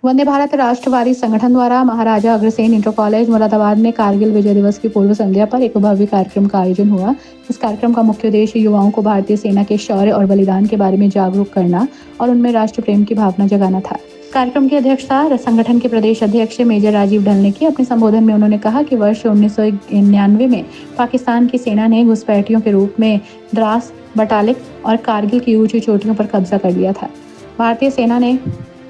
वंदे भारत राष्ट्रवादी संगठन द्वारा Maharaja Agrasen inter college Moradabad में कारगिल विजय दिवस की पूर्व संध्या पर एक भव्य कार्यक्रम का आयोजन हुआ। इस कार्यक्रम का मुख्य उद्देश्य युवाओं को भारतीय सेना के शौर्य और बलिदान के बारे में जागरूक करना और उनमें राष्ट्र प्रेम की भावना जगाना था। कार्यक्रम की अध्यक्षता संगठन के प्रदेश अध्यक्ष मेजर राजीव ढल ने की। अपने संबोधन में उन्होंने कहा कि वर्ष 1999 में पाकिस्तान की सेना ने घुसपैठियों के रूप में द्रास, बटालिक और कारगिल की ऊंची चोटियों पर कब्जा कर लिया था। भारतीय सेना ने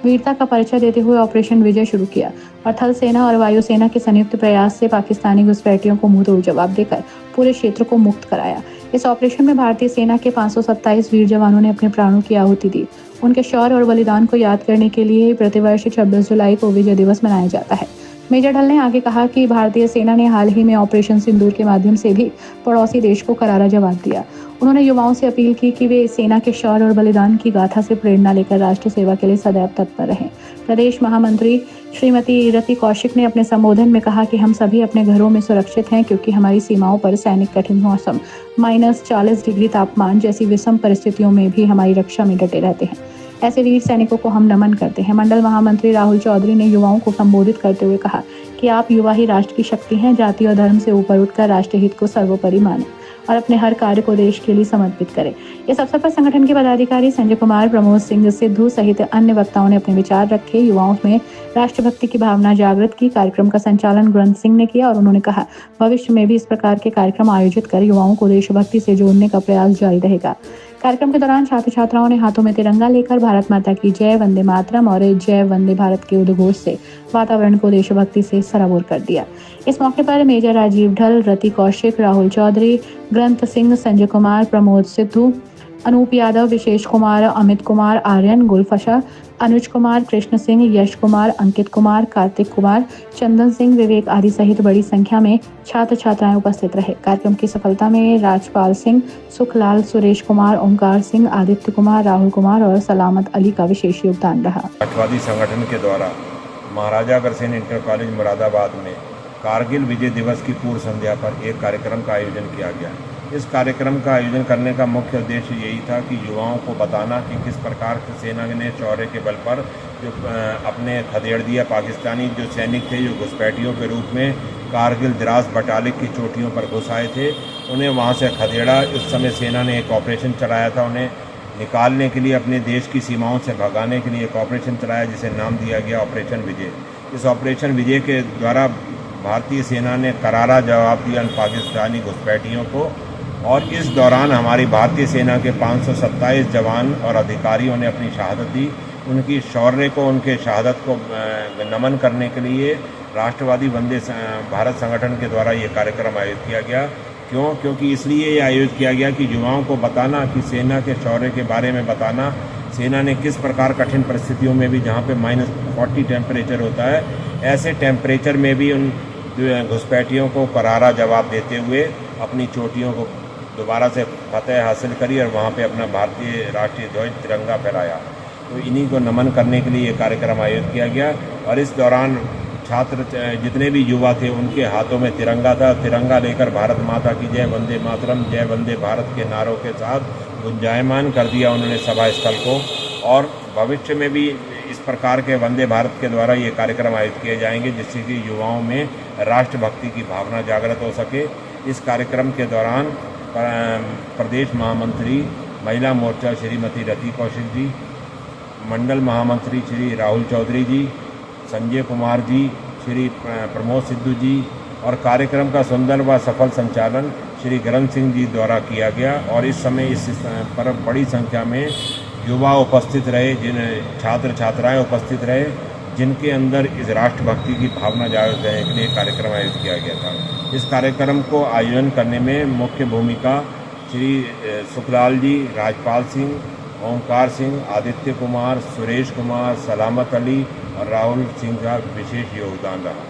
वीरता का परिचय देते हुए ऑपरेशन विजय शुरू किया और थल सेना और वायुसेना के संयुक्त प्रयास से पाकिस्तानी घुसपैठियों को मुंहतोड़ जवाब देकर पूरे क्षेत्र को मुक्त कराया। इस ऑपरेशन में भारतीय सेना के 527 वीर जवानों ने अपने प्राणों की आहुति दी। उनके शौर्य और बलिदान को याद करने के लिए प्रतिवर्ष 26 जुलाई को विजय दिवस मनाया जाता है। मेजर ढल ने आगे कहा कि भारतीय सेना ने हाल ही में ऑपरेशन सिंदूर के माध्यम से भी पड़ोसी देश को करारा जवाब दिया। उन्होंने युवाओं से अपील की कि वे सेना के शौर्य और बलिदान की गाथा से प्रेरणा लेकर राष्ट्र सेवा के लिए सदैव तत्पर रहें। प्रदेश महामंत्री श्रीमती रति कौशिक ने अपने संबोधन में कहा कि हम सभी अपने घरों में सुरक्षित हैं, क्योंकि हमारी सीमाओं पर सैनिक कठिन मौसम, -40 डिग्री तापमान जैसी विषम परिस्थितियों में भी हमारी रक्षा में डटे रहते हैं। ऐसे वीर सैनिकों को हम नमन करते हैं। मंडल महामंत्री राहुल चौधरी ने युवाओं को संबोधित करते हुए कहा कि आप युवा ही राष्ट्र की शक्ति हैं। जाति और धर्म से ऊपर उठकर राष्ट्र हित को सर्वोपरि माने और अपने हर कार्य को देश के लिए समर्पित करें। इस अवसर पर संगठन के पदाधिकारी संजय कुमार, प्रमोद सिंह सिद्धू सहित अन्य वक्ताओं ने अपने विचार रखे। युवाओं में राष्ट्रभक्ति की भावना जागृत की। कार्यक्रम का संचालन ग्रंथ सिंह ने किया और उन्होंने कहा, भविष्य में भी इस प्रकार के कार्यक्रम आयोजित कर युवाओं को देशभक्ति से जोड़ने का प्रयास जारी रहेगा। कार्यक्रम के दौरान छात्र छात्राओं ने हाथों में तिरंगा लेकर भारत माता की जय, वंदे मातरम और जय वंदे भारत के उद्घोष से वातावरण को देशभक्ति से सराबोर कर दिया। इस मौके पर मेजर राजीव ढल, रति कौशिक, राहुल चौधरी, ग्रंथ सिंह, संजय कुमार, प्रमोद सिद्धू, अनूप यादव, विशेष कुमार, अमित कुमार, आर्यन, गुलफशा, अनुज कुमार, कृष्ण सिंह, यश कुमार, अंकित कुमार, कार्तिक कुमार, चंदन सिंह, विवेक आदि सहित बड़ी संख्या में छात्र छात्राएं उपस्थित रहे। कार्यक्रम की सफलता में राजपाल सिंह, सुखलाल, सुरेश कुमार, ओंकार सिंह, आदित्य कुमार, राहुल कुमार और सलामत अली का विशेष योगदान रहा। राष्ट्रवादी संगठन के द्वारा महाराजा अग्रसेन इंटर कॉलेज मुरादाबाद में कारगिल विजय दिवस की पूर्व संध्या पर एक कार्यक्रम का आयोजन किया गया। इस कार्यक्रम का आयोजन करने का मुख्य उद्देश्य यही था कि युवाओं को बताना कि किस प्रकार से सेना ने शौर्य के बल पर जो अपने खदेड़ दिया पाकिस्तानी जो सैनिक थे, जो घुसपैठियों के रूप में कारगिल, द्रास, बटालिक की चोटियों पर घुस आए थे, उन्हें वहाँ से खदेड़ा। उस समय सेना ने एक ऑपरेशन चलाया था, उन्हें निकालने के लिए, अपने देश की सीमाओं से भगाने के लिए एक ऑपरेशन चलाया, जिसे नाम दिया गया ऑपरेशन विजय। इस ऑपरेशन विजय के द्वारा भारतीय सेना ने करारा जवाब दिया पाकिस्तानी घुसपैठियों को और इस दौरान हमारी भारतीय सेना के 527 जवान और अधिकारियों ने अपनी शहादत दी। उनकी शौर्य को, उनके शहादत को नमन करने के लिए राष्ट्रवादी वंदे भारत संगठन के द्वारा ये कार्यक्रम आयोजित किया गया। क्योंकि इसलिए ये आयोजित किया गया कि युवाओं को बताना, कि सेना के शौर्य के बारे में बताना, सेना ने किस प्रकार कठिन परिस्थितियों में भी, जहाँ पे -40 टेम्परेचर होता है, ऐसे टेम्परेचर में भी उन घुसपैठियों को करारा जवाब देते हुए अपनी चोटियों को दोबारा से फतेह हासिल करी और वहाँ पे अपना भारतीय राष्ट्रीय ध्वज तिरंगा फहराया। तो इन्हीं को नमन करने के लिए ये कार्यक्रम आयोजित किया गया और इस दौरान छात्र जितने भी युवा थे उनके हाथों में तिरंगा था। तिरंगा लेकर भारत माता की जय, वंदे मातरम, जय वंदे भारत के नारों के साथ गुंजायमान कर दिया उन्होंने सभा स्थल को। और भविष्य में भी इस प्रकार के वंदे भारत के द्वारा ये कार्यक्रम आयोजित किए जाएंगे, जिससे कि युवाओं में राष्ट्रभक्ति की भावना जागृत हो सके। इस कार्यक्रम के दौरान प्रदेश महामंत्री महिला मोर्चा श्रीमती रति कौशिक जी, मंडल महामंत्री श्री राहुल चौधरी जी, संजय कुमार जी, श्री प्रमोद सिद्धू जी और कार्यक्रम का सुंदर व सफल संचालन श्री ग्रंथ सिंह जी द्वारा किया गया। और इस समय इस पर बड़ी संख्या में युवा उपस्थित रहे, जिन छात्र छात्राएं उपस्थित रहे, जिनके अंदर इस राष्ट्रभक्ति की भावना जागृत करने के लिए कार्यक्रम आयोजित किया गया था। इस कार्यक्रम को आयोजन करने में मुख्य भूमिका श्री सुखलाल जी, राजपाल सिंह, ओंकार सिंह, आदित्य कुमार, सुरेश कुमार, सलामत अली और राहुल सिंह का विशेष योगदान रहा।